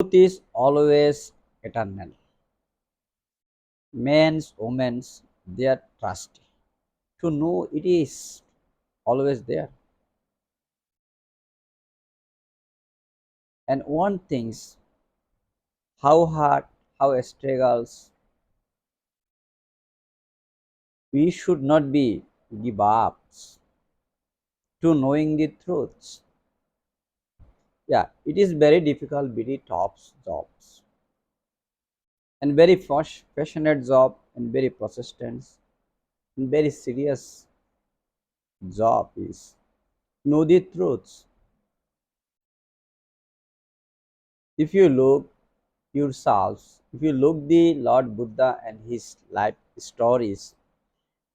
Truth is always eternal. Men's, women's, they are trusty. To know it is always there. And one thinks how hard, how struggles, we should not be give up to knowing the truths. Yeah, it is very difficult, very tough jobs. And very passionate job and very persistent and very serious job is know the truths. If you look yourselves, if you look the Lord Buddha and his life stories,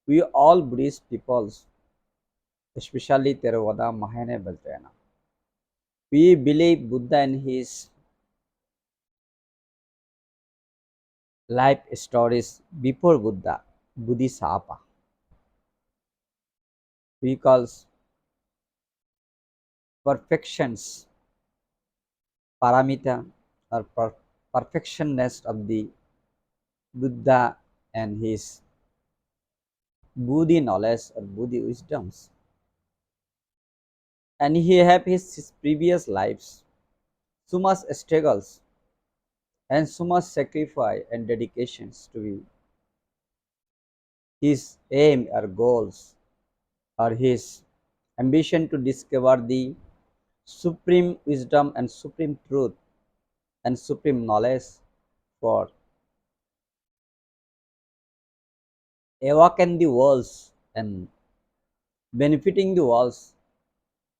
we all Buddhist peoples, especially Theravada Mahayana Vajrayana, we believe Buddha and his life stories before Buddha, Bodhisattva. We call perfections, paramita or perfectionness of the Buddha and his Buddhi knowledge or Buddhi wisdoms. And he have his previous lives, so much struggles and so much sacrifice and dedications to his aim or goals or his ambition to discover the supreme wisdom and supreme truth and supreme knowledge for awaken the worlds and benefiting the worlds,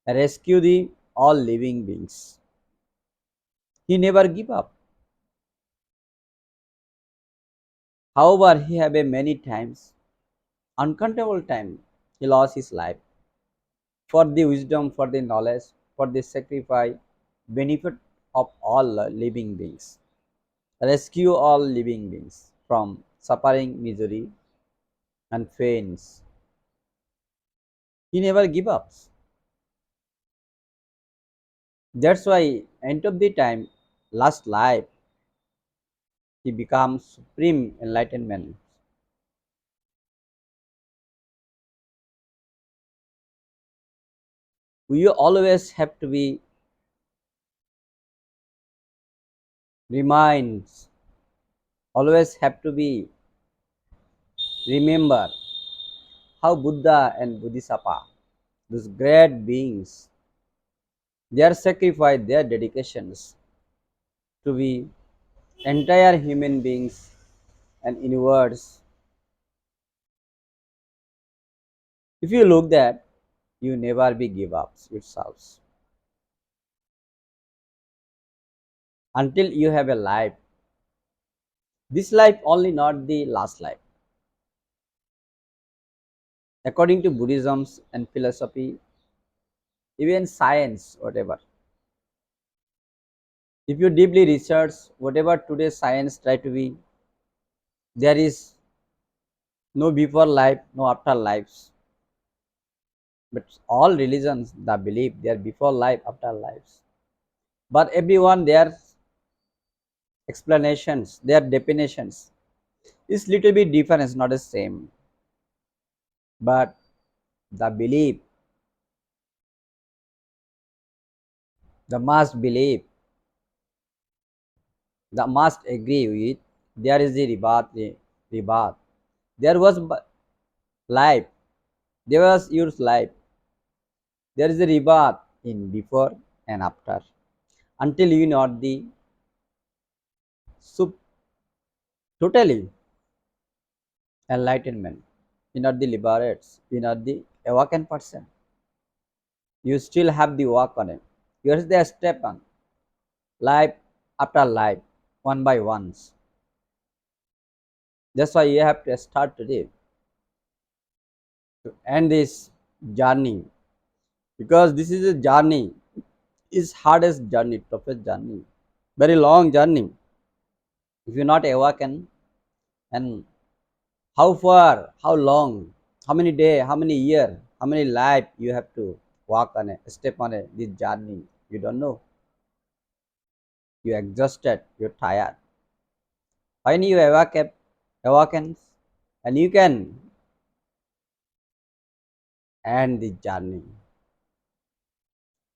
rescue the all living beings. He never give up. However, he have a many times, uncountable time, he lost his life for the wisdom, for the knowledge, for the sacrifice, benefit of all living beings, rescue all living beings from suffering, misery, and pains. He never give up. That's why end of the time, last life, he becomes supreme enlightenment. We always have to be reminds, always have to be remember how Buddha and Bodhisattva, those great beings, their sacrifice, their dedications to be entire human beings and universe. If you look that, you never be give up yourselves until you have a life. This life only not the last life. According to Buddhism and philosophy, even science, whatever. If you deeply research whatever today's science try to be, there is no before life, no after lives. But all religions the believe they are before life, after lives. But everyone their explanations, their definitions is little bit different, it's not the same. But the belief, the must believe, the must agree with, there is the rebirth. There was life, there was your life. There is a rebirth in before and after. Until you not the sub totally enlightenment, you not the liberates, you not the awakened person. You still have the work on it. Here's the step on life after life, one by ones. That's why you have to start today to end this journey. Because this is a journey, is hardest journey, toughest journey, very long journey. If you're not awakened, and how far, how long, how many day, how many year, how many life you have to walk on a step on a this journey, you don't know. you're exhausted, you're tired. When you awaken, and you can end this journey,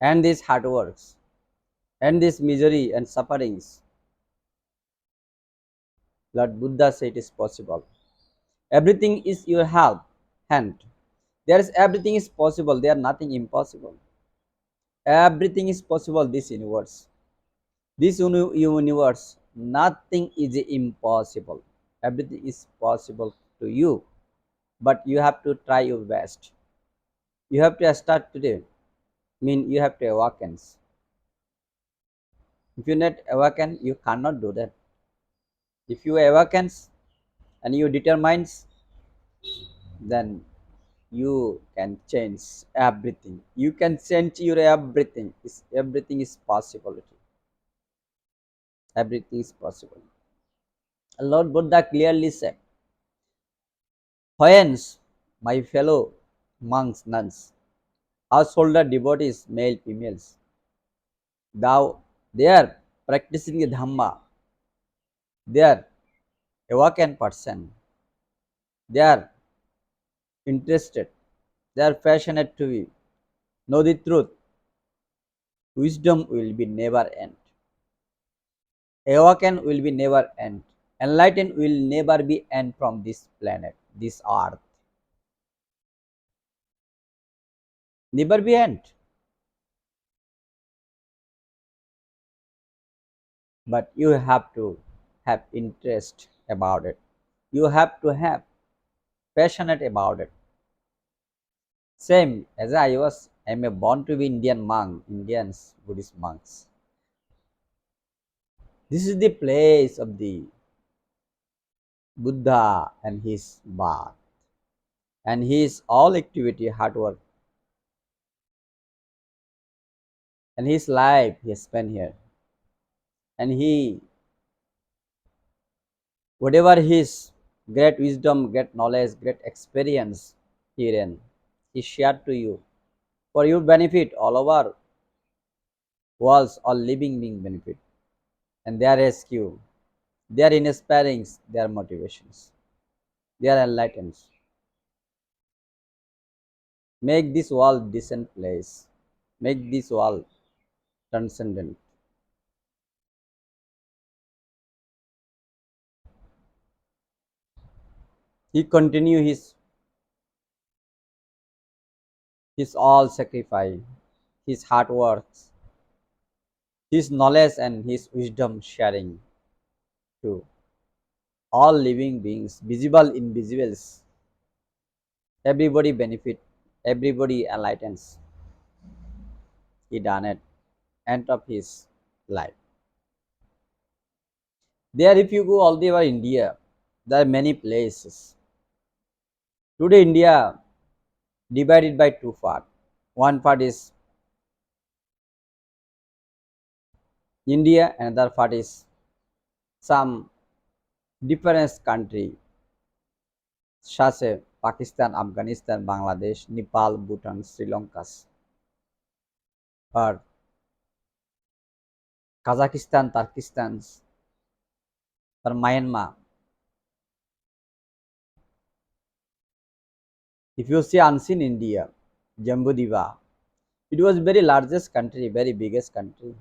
end these hard works, end this misery and sufferings. Lord Buddha said it is possible. Everything is your hand. There is everything is possible. There nothing impossible. Everything is possible. This universe. This universe, nothing is impossible. Everything is possible to you, but you have to try your best. You have to start today. Mean you have to awaken. If you not awaken, you cannot do that. If you awaken and you determines, then you can change everything. You can change your everything. Everything is possibility. Everything is possible. Lord Buddha clearly said, "Hence, my fellow monks, nuns, householder devotees, male, females, thou they are practicing the Dhamma, they are awakened person, they are interested, they are passionate to know the truth, wisdom will be never end. Awaken will be never end. Enlightened will never be end from this planet, this earth. Never be end. But you have to have interest about it. You have to have passionate about it. Same as I'm a born to be Indian monk, Indians, Buddhist monks. This is the place of the Buddha and his birth and his all activity, hard work, and his life he spent here. And he, whatever his great wisdom, great knowledge, great experience herein, he shared to you for your benefit, all over worlds, all living being benefit, and their rescue, their inspirings, their motivations, their enlightenment. Make this world decent place. Make this world transcendent. He continue his all sacrifice, his hard works, his knowledge and his wisdom sharing to all living beings, visible, invisibles. Everybody benefit, everybody enlightens. He done it. End of his life. There, if you go all over India, there are many places. Today, India divided by two parts. One part is India, another part is some different country, such as Pakistan, Afghanistan, Bangladesh, Nepal, Bhutan, Sri Lanka, or Kazakhstan, Turkestan, or Myanmar. If you see unseen India, Jambudiva, it was very largest country, very biggest country.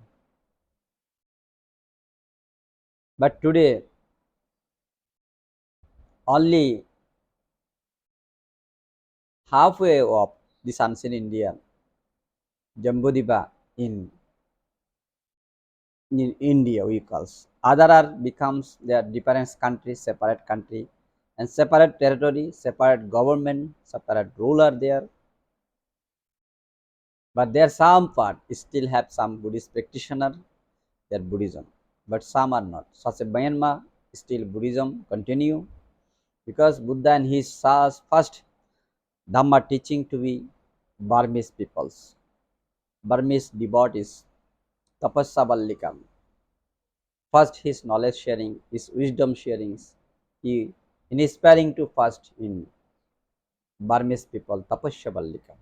But today, only halfway of this unseen India, Jambudiva in India we calls. Other are becomes their different countries, separate country, and separate territory, separate government, separate ruler there. But there some part still have some Buddhist practitioner, their Buddhism, but some are not. Such as Myanmar, still Buddhism continue because Buddha and his first Dhamma teaching to be Burmese peoples, Burmese devotees, Tapasya Vallikam. First, his knowledge sharing, his wisdom sharings, he inspiring to first in Burmese people, Tapasya Vallikam.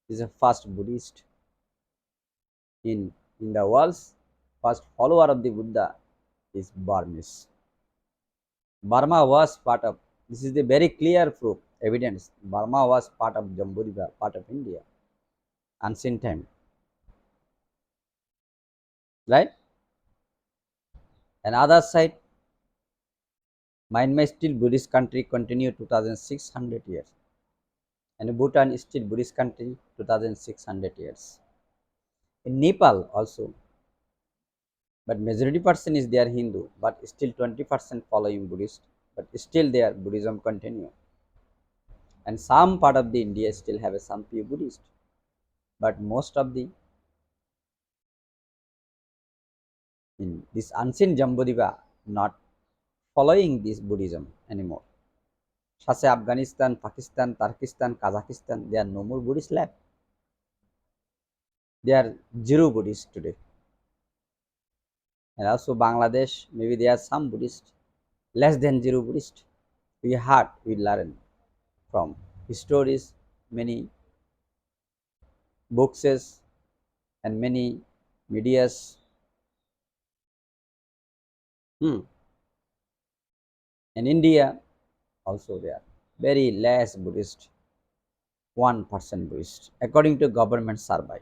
He is a first Buddhist in the world, first follower of the Buddha is Burmese. Burma was part of, this is the very clear proof, evidence. Burma was part of Jambudvipa, part of India, ancient time, right? And other side, Myanmar is still Buddhist country, continue 2600 years. And Bhutan is still Buddhist country, 2600 years. In Nepal also, but majority person is there Hindu, but still 20% following Buddhist, but still there Buddhism continue. And some part of the India still have some pure Buddhist, but most of the in this ancient Jambudvipa not following this Buddhism anymore. Such as Afghanistan, Pakistan, Turkestan, Kazakhstan, they are no more Buddhist left. They are zero Buddhist today. And also Bangladesh, maybe there are some Buddhist, less than zero Buddhist. We heard, we learn from stories, many books, and many medias. Hmm. In India, also there very less Buddhist, 1% Buddhist, according to government survey.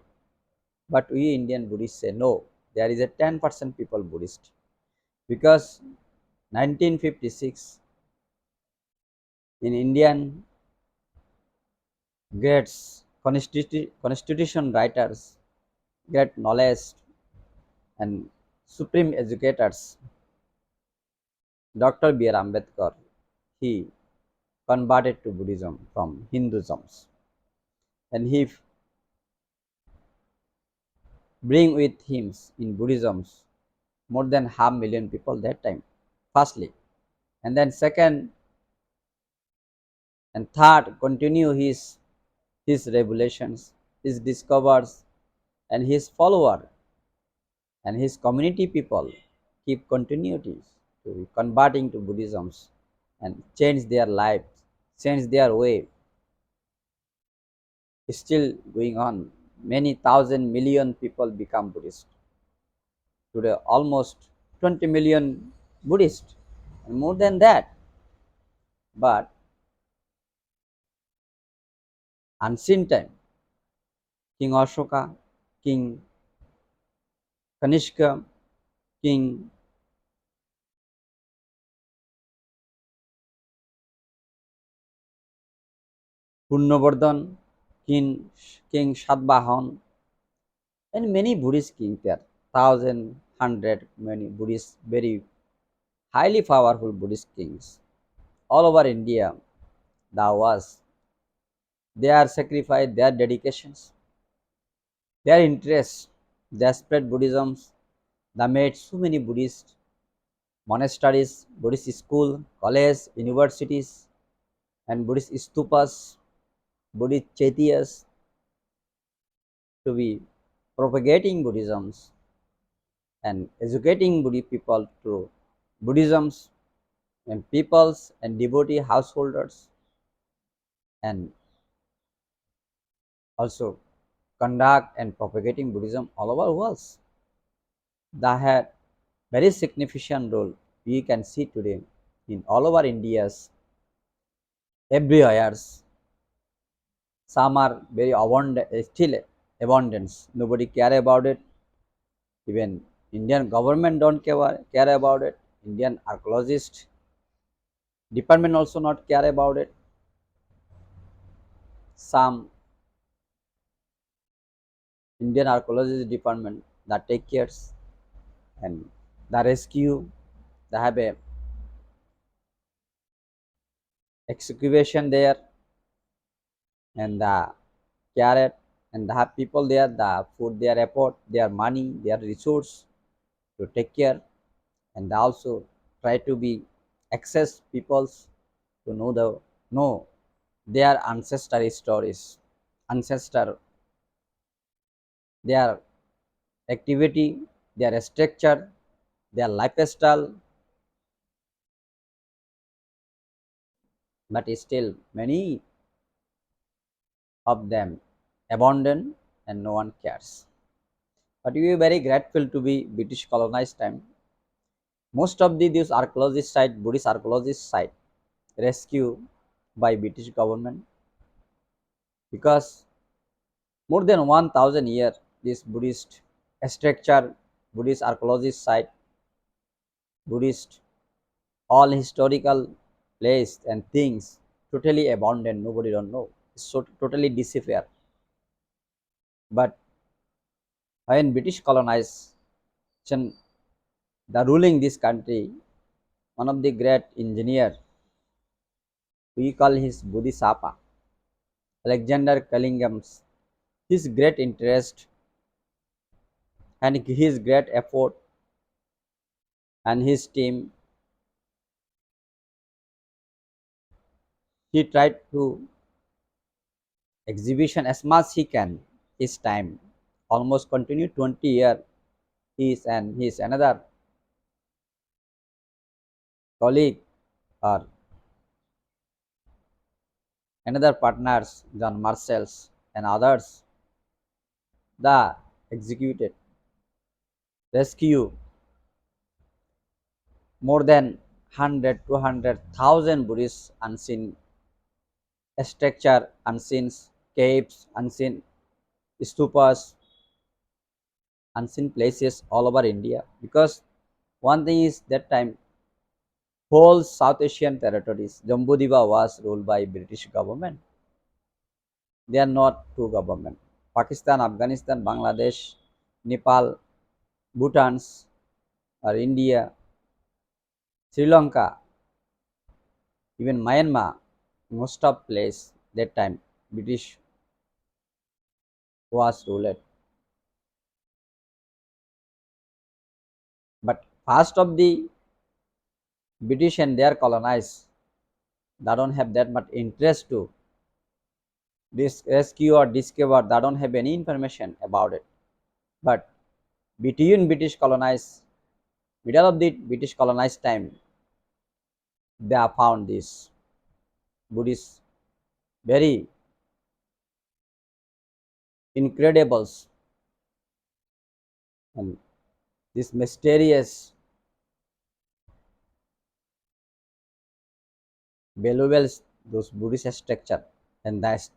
But we Indian Buddhists say no, there is a 10% people Buddhist because 1956 in Indian greats constitution writers, great knowledge and supreme educators, Dr. B. R. Ambedkar, he converted to Buddhism from Hinduism, and he bring with him in Buddhism more than half million people that time. Firstly, and then second and third, continue his revelations, his discovers, and his follower and his community people keep continuities to converting to Buddhism and change their lives, change their way. It's still going on. Many thousand million people become Buddhist. Today, almost 20 million Buddhist, and more than that. But ancient time, King Ashoka, King Kanishka, King Purnavardhan, King Shadbahan, and many Buddhist kings there, thousand, hundred, many Buddhist, very highly powerful Buddhist kings all over India. There was they are sacrificed their dedications, their interests, they spread Buddhism. They made so many Buddhist monasteries, Buddhist school, college, universities, and Buddhist stupas, Buddhist chaityas to be propagating Buddhism and educating Buddhist people through Buddhism and peoples and devotee householders, and also conduct and propagating Buddhism all over the world. They had very significant role we can see today in all over India's everywhere. Some are very abundant, still abundance. Nobody care about it. Even Indian government don't care about it. Indian archaeologist department also not care about it. Some Indian archaeologist department that take cares and the rescue. They have a excavation there and the carrot and they have people there. They put their effort, their money, their resource to take care, and they also try to be access peoples to know their ancestry stories, ancestor, their activity, their structure, their lifestyle, but still many of them abandoned and no one cares. But we are very grateful to be British colonized time. Most of these archaeologist site, Buddhist archaeologist site, rescue by British government because more than 1,000 years this Buddhist structure, Buddhist archaeologist site, Buddhist all historical place and things totally abandoned. Nobody don't know. It's so totally disappear. But when British colonization, the ruling this country, one of the great engineer, we call his Bodhisattva, Alexander Cullingham's, his great interest and his great effort and his team, he tried to exhibition as much he can his time, almost continue 20 years. He is another colleague or another partners, John Marcells and others, the executed rescue more than 100 200,000 Buddhist unseen structure, unseen caves, unseen stupas, unseen places all over India. Because one thing is that time whole South Asian territories, Jambudvipa was ruled by British government. They are not two government. Pakistan, Afghanistan, Bangladesh, Nepal, Bhutan, or India, Sri Lanka, even Myanmar, most of place that time British was ruled. But first of the British and their colonized, they don't have that much interest to this rescue or discover. They don't have any information about it. But between British colonized, middle of the British colonized time, they have found this Buddhist very incredibles and this mysterious valuables those Buddhist structure and that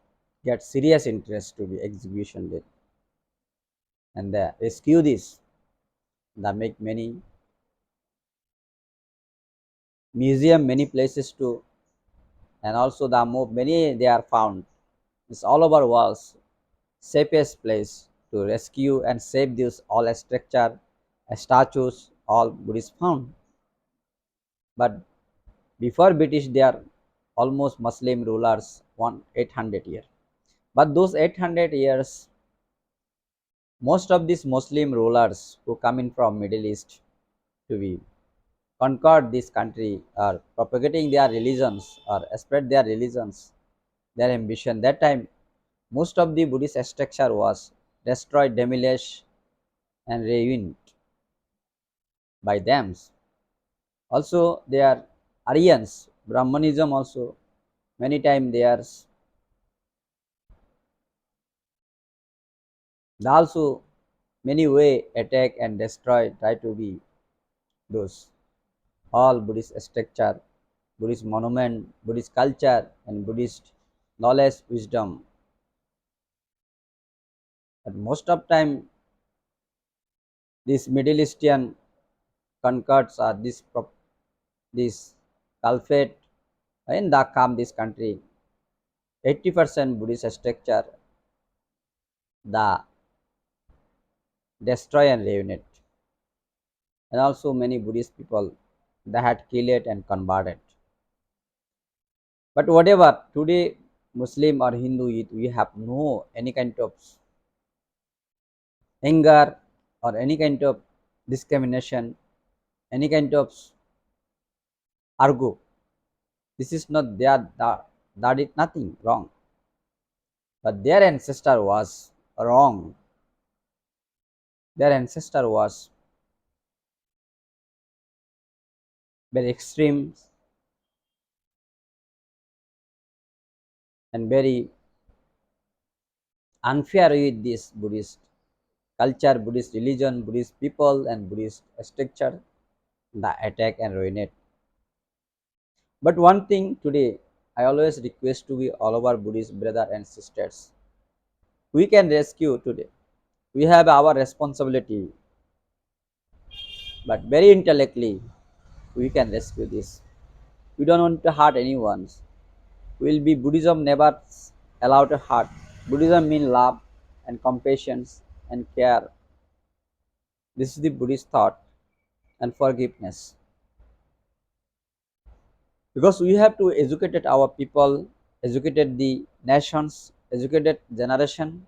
get serious interest to be execution there and they rescue this. They make many museum, many places too, and also the move many they are found. It's all over world safest place to rescue and save this all structure, statues, all Buddhist found. But before British, they are almost Muslim rulers 800 years. But those 800 years, most of these Muslim rulers who come in from Middle East to be conquered this country or propagating their religions or spread their religions, their ambition. That time, most of the Buddhist structure was destroyed, demolished, and ruined by them. Also, they are Aryans, Brahmanism also many times they also many way attack and destroy, try to be those all Buddhist structure, Buddhist monument, Buddhist culture, and Buddhist knowledge, wisdom. But most of time, these Middle Eastern conquests are this caliphate in the come this country. 80% Buddhist structure, the destroy and ruin it, and also many Buddhist people they had killed it and converted. But whatever today, Muslim or Hindu, we have no any kind of anger or any kind of discrimination, any kind of argue. This is not that is nothing wrong. But their ancestor was wrong. Their ancestor was very extreme and very unfair with this Buddhist culture, Buddhist religion, Buddhist people, and Buddhist structure, the attack and ruin it. But one thing today, I always request to be all of our Buddhist brother and sisters. We can rescue today. We have our responsibility, but very intellectually, we can rescue this. We don't want to hurt anyone. Will be Buddhism never allow to hurt. Buddhism means love and compassion and care. This is the Buddhist thought and forgiveness. Because we have to educate our people, educated the nations, educated generation,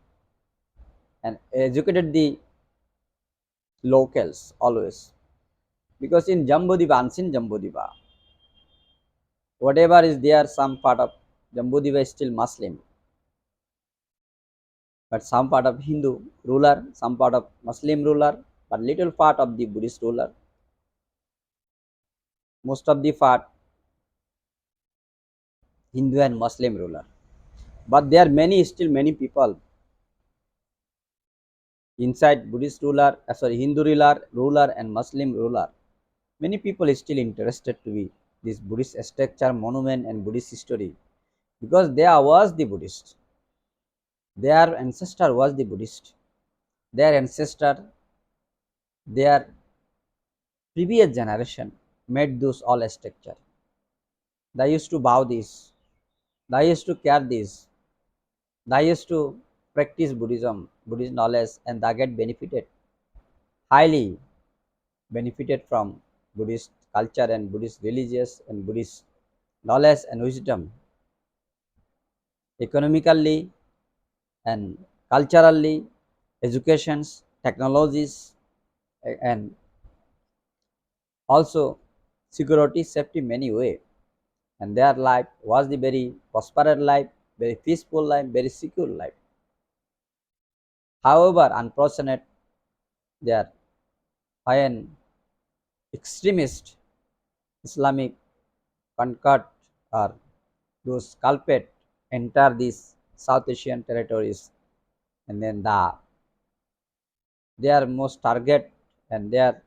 and educated the locals always. Because in Jambudvipa, unseen Jambudvipa, whatever is there, some part of Jambudvipa is still Muslim, but some part of Hindu ruler, some part of Muslim ruler, but little part of the Buddhist ruler. Most of the part Hindu and Muslim ruler. But there are many still many people inside Buddhist ruler, sorry, Hindu ruler and Muslim ruler. Many people is still interested to be this Buddhist structure, monument, and Buddhist history because there was the Buddhist. Their ancestor was the Buddhist. Their ancestor, their previous generation made those all structure. They used to bow this. They used to care this. They used to practice Buddhism, Buddhist knowledge, and they get benefited, highly benefited from Buddhist culture and Buddhist religious and Buddhist knowledge and wisdom, economically and culturally, educations, technologies, and also security, safety, many way. And their life was the very prosperous life, very peaceful life, very secure life. However, unfortunate, their when extremist Islamic conquered or those culprit enter these South Asian territories, and then their most target and their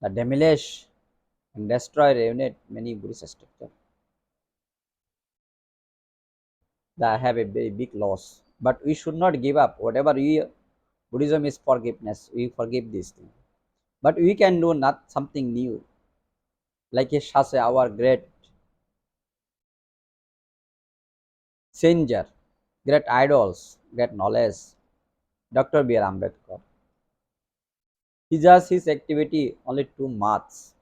the demolish and destroy ruinate many Buddhist structure. They have a very big loss. But we should not give up. Whatever we Buddhism is forgiveness. We forgive this thing. But we can do not something new. Like a Shase, our great changer, great idols, great knowledge, Dr. B. R. Ambedkar. He just his activity only 2 months.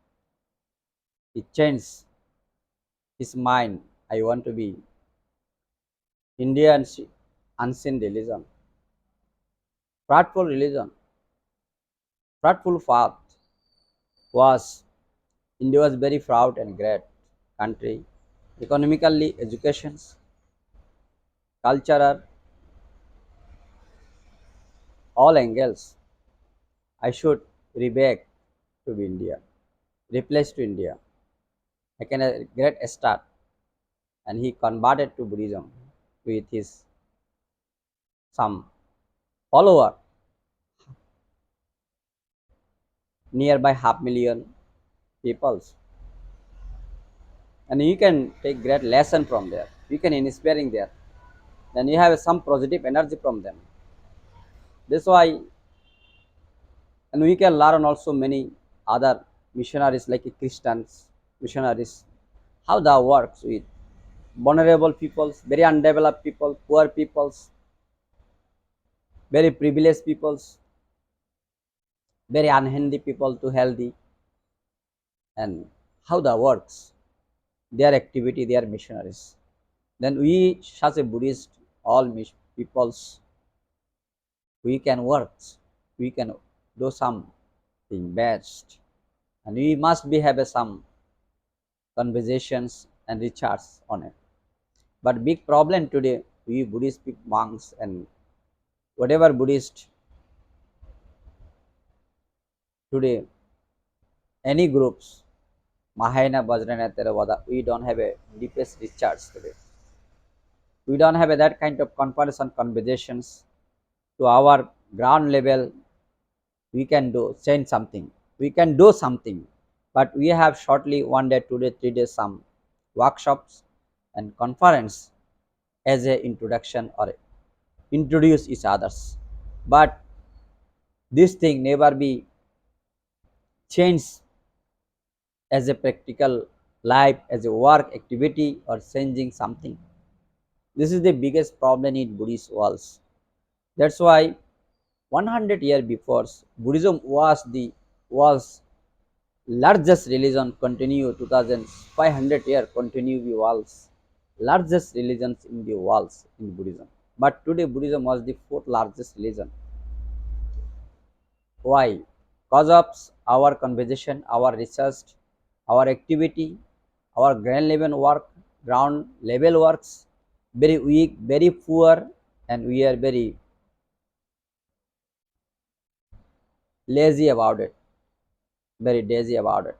He changed his mind. I want to be Indian unseen religion, prideful religion, prideful path was India was very proud and great country, economically, educations, cultural, all angles. I should reback to be India, replace to India. I can a great start, and he converted to Buddhism with his some follower, nearby 500,000 peoples, and you can take great lesson from there. You can inspiring there. Then you have some positive energy from them. That's why, and we can learn also many other missionaries like Christians missionaries how that works with vulnerable peoples, very undeveloped people, poor peoples, very privileged peoples, very unhealthy people to healthy, and how that works, their activity, their missionaries. Then we, as a Buddhist, all peoples, we can work, we can do something best, and we must be have some conversations and recharge on it. But big problem today, we Buddhist monks and whatever Buddhist today, any groups, Mahayana, Vajrayana, Theravada, we don't have a deepest recharge today. We don't have that kind of conversation conversations to our ground level we can do change something, we can do something, but we have shortly 1 day 2 day 3 days some workshops and conference as a introduction or introduce each others, but this thing never be changed as a practical life, as a work activity or changing something. This is the biggest problem in Buddhist worlds. That's why 100 years before Buddhism was the world's largest religion, continue 2500 years continue the world's largest religions in the world in Buddhism. But today Buddhism was the fourth largest religion. Why? Because of our conversation, our research, our activity, our ground level works, very weak, very poor, and we are very lazy about it, very lazy about it.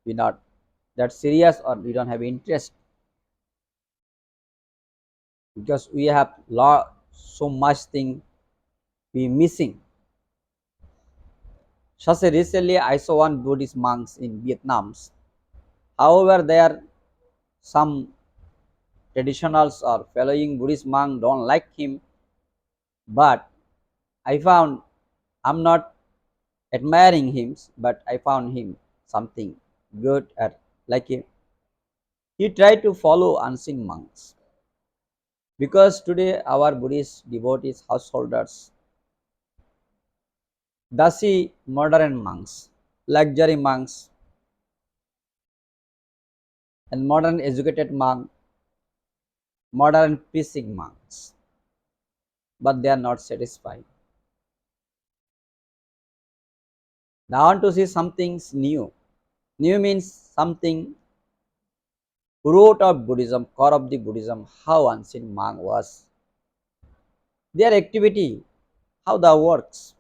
We not that serious or we don't have interest because we have so much thing we missing. Such recently I saw one Buddhist monks in Vietnam. However, they are some traditionals or following Buddhist monk don't like him, but I found I'm not admiring him, but I found him something good at like he tried to follow unseen monks because today our Buddhist devotees householders dasi modern monks, luxury monks, and modern educated monk, modern preaching monks, but they are not satisfied. They want to see something new. New means something root of Buddhism, core of the Buddhism, how unseen monk was, their activity, how that works,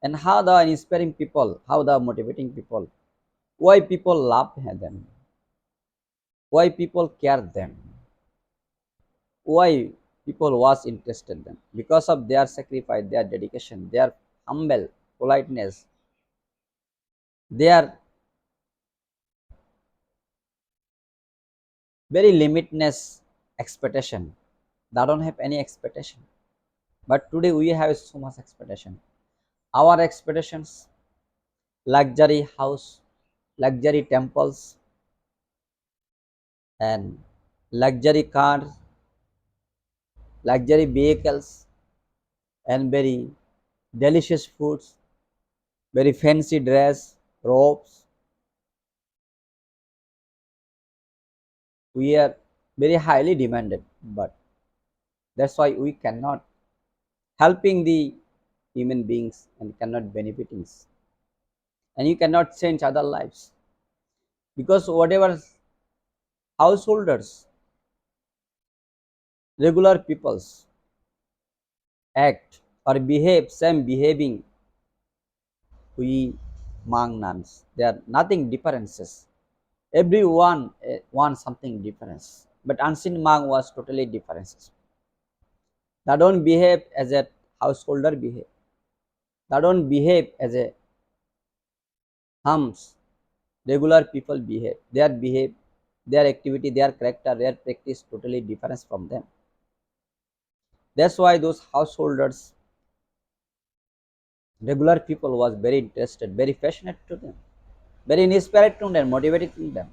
and how they are inspiring people, how they are motivating people, why people love them, why people care them, why people was interested in them, because of their sacrifice, their dedication, their humble politeness, their very limitless expectation. They don't have any expectation. But today we have so much expectation. Our expectations, luxury house, luxury temples, and luxury cars, luxury vehicles, and very delicious foods, very fancy dress, robes. We are very highly demanded, but that's why we cannot helping the human beings and cannot benefiting, and you cannot change other lives because whatever householders, regular peoples act or behave same behaving we Mang nuns. There are nothing differences. Everyone wants something difference. But unseen Mang was totally differences. They don't behave as a householder behave. They don't behave as a hums. Regular people behave. Their activity, their character, their practice totally different from them. That's why those householders, regular people was very interested, very passionate to them, very inspired to them, motivated to them.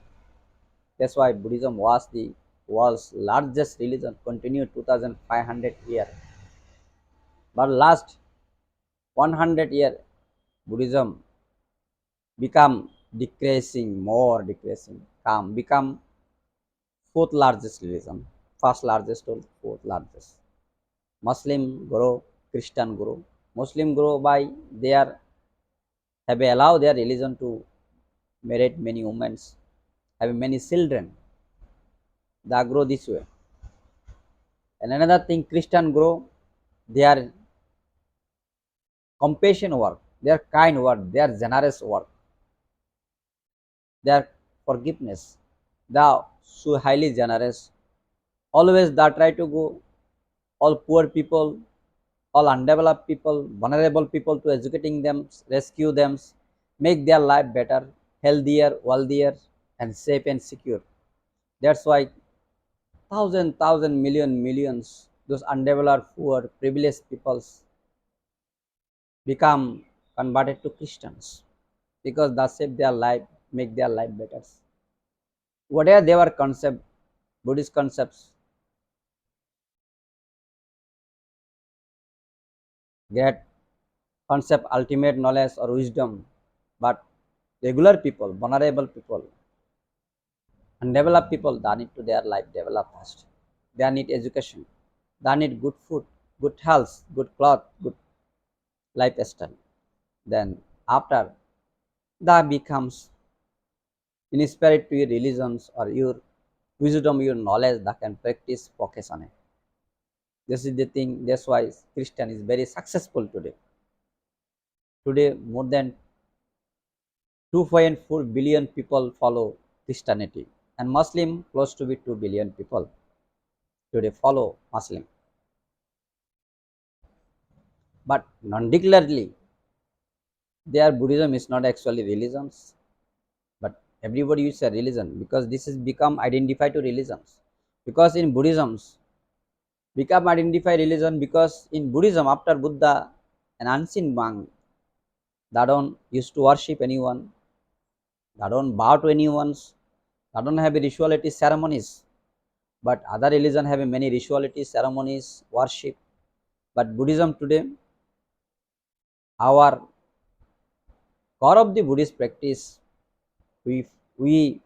That's why Buddhism was the world's largest religion, continued 2500 years. But last 100 years, Buddhism become decreasing, more decreasing, become fourth largest religion, first largest or fourth largest. Muslim grow, Christian grow. Muslim grow by their have allowed their religion to marry many women, have many children. They grow this way. And another thing, Christian grow, their compassion work, their kind work, their generous work, their forgiveness. They are so highly generous. Always they try to go all poor people, all undeveloped people, vulnerable people to educating them, rescue them, make their life better, healthier, wealthier, and safe and secure. That's why thousand, millions, those undeveloped, poor, privileged peoples become converted to Christians because that save their life, make their life better. Whatever they were concept, Buddhist concepts, great concept, ultimate knowledge or wisdom, but regular people, vulnerable people, undeveloped people, they need to their life develop first. They need education. They need good food, good health, good cloth, good lifestyle. Then after that becomes inspired to your religions or your wisdom, your knowledge that can practice focus on it. This is the thing. That's why Christian is very successful today. Today, more than 2.4 billion people follow Christianity, and Muslim close to be 2 billion people today follow Muslim. But non-declararily, their Buddhism is not actually religions, but everybody uses a religion because this has become identified to religions. Because in Buddhisms, become identified religion because in Buddhism after Buddha, an unseen monk, they don't used to worship anyone, they don't bow to anyone, they don't have a rituality ceremonies. But other religion have a many rituality ceremonies, worship. But Buddhism today, our core of the Buddhist practice, we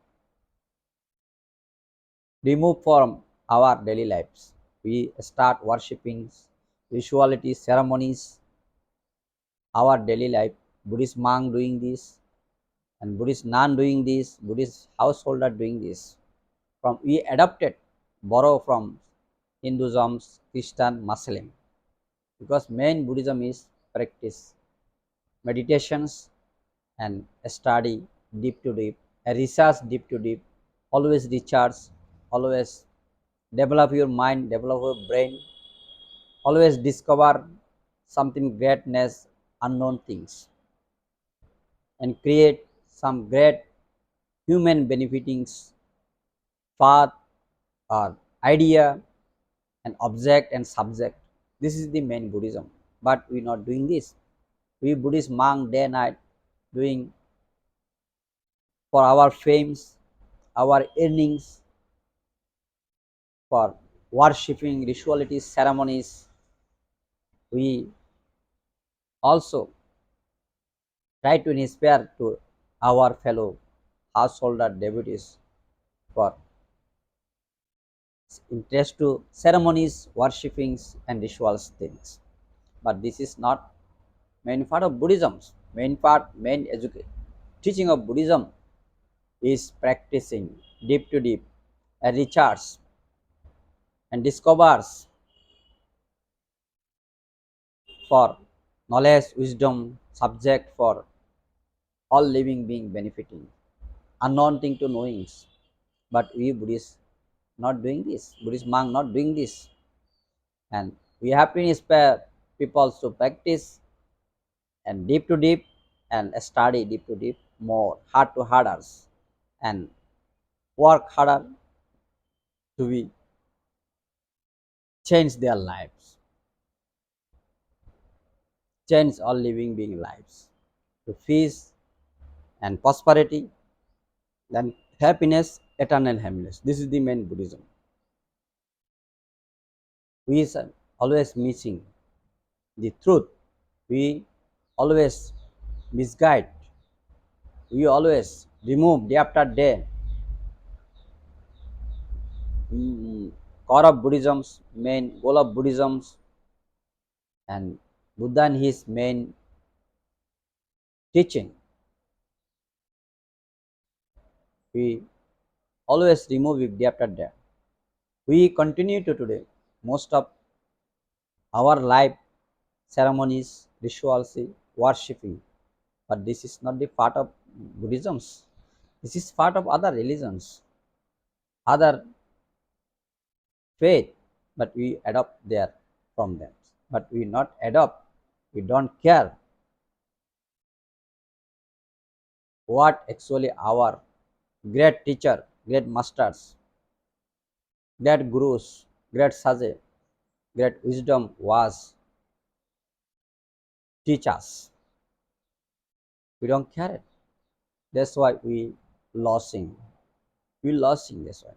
remove from our daily lives. We start worshipping rituality ceremonies, our daily life. Buddhist monk doing this, and Buddhist nun doing this, Buddhist householder doing this. From we adopted, borrow from Hinduism, Christian, Muslim, because main Buddhism is practice, meditations, and study deep to deep, a research deep to deep, always recharge, always develop your mind, develop your brain, always discover something greatness, unknown things, and create some great human benefiting path or idea and object and subject. This is the main Buddhism. But we not doing this. We Buddhist monk day and night doing for our fames, our earnings, for worshipping, ritualities, ceremonies. We also try to inspire to our fellow householder devotees for interest to ceremonies, worshippings, and rituals things. But this is not main part of Buddhism. Main part, teaching of Buddhism is practicing deep to deep, and recharge and discovers for knowledge, wisdom, subject for all living being benefiting, unknown thing to knowings. But we Buddhists not doing this, Buddhist monk not doing this, and we have to inspire people to practice and deep to deep and study deep to deep more, hard to harder, and work harder to be change their lives, change all living being lives to peace and prosperity, then happiness, eternal happiness. This is the main Buddhism. We is always missing the truth. We always misguide. We always remove day after day. Core of Buddhism's main goal of Buddhism's and Buddha and his main teaching. We always remove it day after day. We continue to today. Most of our life ceremonies, rituals, worshipping. But this is not the part of Buddhism's. This is part of other religions, other faith, but we adopt there from them. but we not adopt. We don't care what actually our great teacher, great masters, great gurus, great sage, great wisdom was teach us. We don't care it. That's why we losing. We losing this one.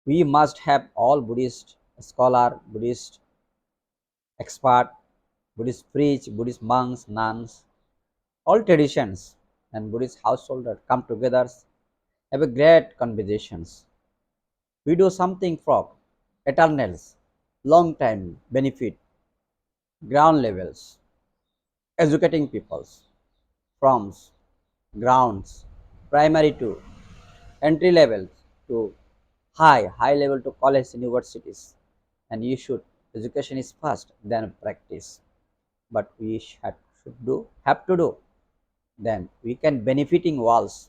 We must have all Buddhist scholar, Buddhist expert, Buddhist priest, Buddhist monks, nuns, all traditions and Buddhist householders come together, have a great conversations. We do something for eternals, long time benefit, ground levels, educating peoples from grounds, primary to entry level to high level to college universities. And you should education is first, then practice. But we should do have to do. Then we can benefiting walls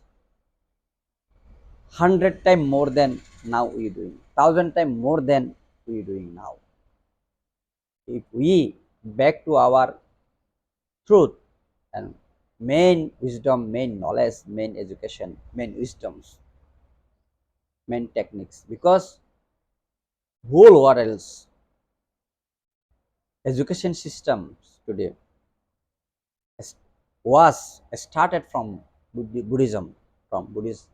100 times more than now we doing, 1,000 times more than we doing now. If we back to our truth and main wisdom, main knowledge, main education, main wisdoms, main techniques, because whole world's education systems today was started from Buddhism, from Buddhist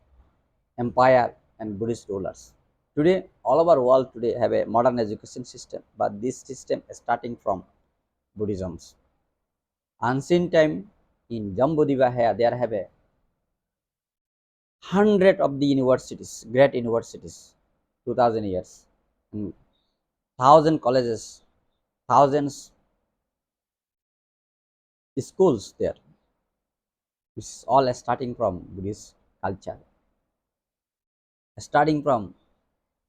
empire and Buddhist rulers. Today, all over world today have a modern education system, but this system is starting from Buddhisms. Ancient time in Jambudvipa here, there have a hundred of the universities, great universities, 2000 years, and thousand colleges, thousands schools there. This is all starting from Buddhist culture, starting from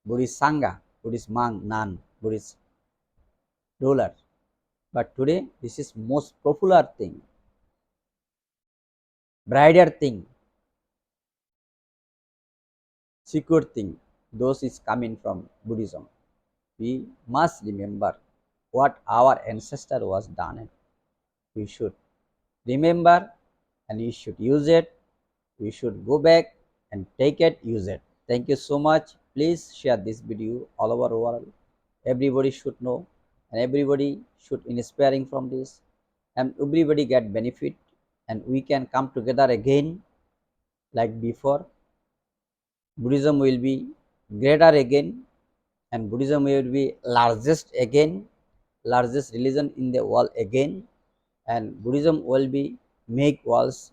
Buddhist Sangha, Buddhist monk, nun, Buddhist ruler. But today, this is most popular thing, brighter thing, secure thing. Those is coming from Buddhism. We must remember what our ancestor was done, and we should remember, and we should use it. We should go back and take it, use it. Thank you so much. Please share this video all over the world. Everybody should know, and everybody should inspiring from this, and everybody get benefit, and we can come together again like before. Buddhism will be greater again, and Buddhism will be largest again, largest religion in the world again, and Buddhism will be make world's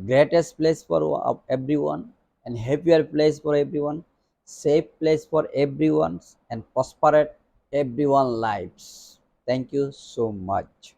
greatest place for everyone, and happier place for everyone, safe place for everyone, and prosperate everyone lives. Thank you so much.